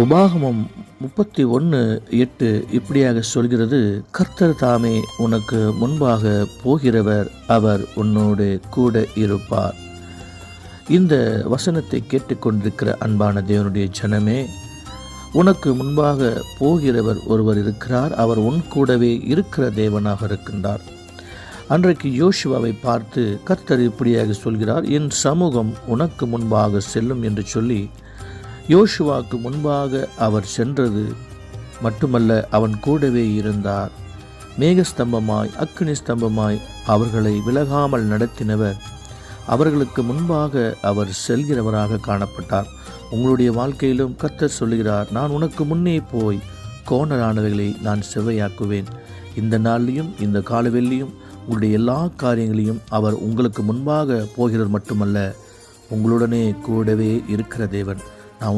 உபாகமம் 31:8 இப்படியாக சொல்கிறது, கர்த்தர் தாமே உனக்கு முன்பாக போகிறவர், அவர் உன்னோடு கூட இருப்பார். இந்த வசனத்தை கேட்டுக்கொண்டிருக்கிற அன்பான தேவனுடைய ஜனமே, உனக்கு முன்பாக போகிறவர் ஒருவர் இருக்கிறார். அவர் உன் கூடவே இருக்கிற தேவனாக இருக்கின்றார். அன்றைக்கு யோசுவாவை பார்த்து கர்த்தர் இப்படியாக சொல்கிறார், என் சமூகம் உனக்கு முன்பாக செல்லும் என்று சொல்லி யோசுவாவுக்கு முன்பாக அவர் சென்றது மட்டுமல்ல, அவன் கூடவே இருந்தார். மேகஸ்தம்பமாய் அக்கினி ஸ்தம்பமாய் அவர்களை விலகாமல் நடத்தினவர். அவர்களுக்கு முன்பாக அவர் செல்கிறவராக காணப்பட்டார். உங்களுடைய வாழ்க்கையிலும் கர்த்தர் சொல்கிறார், நான் உனக்கு முன்னே போய் கோணலானவைகளை நான் செவ்வையாக்குவேன். இந்த நாளிலையும் இந்த காலவெளியும் உங்களுடைய எல்லா காரியங்களையும் அவர் உங்களுக்கு முன்பாக போகிறவர் மட்டுமல்ல, உங்களுடனே கூடவே இருக்கிற தேவன். நான்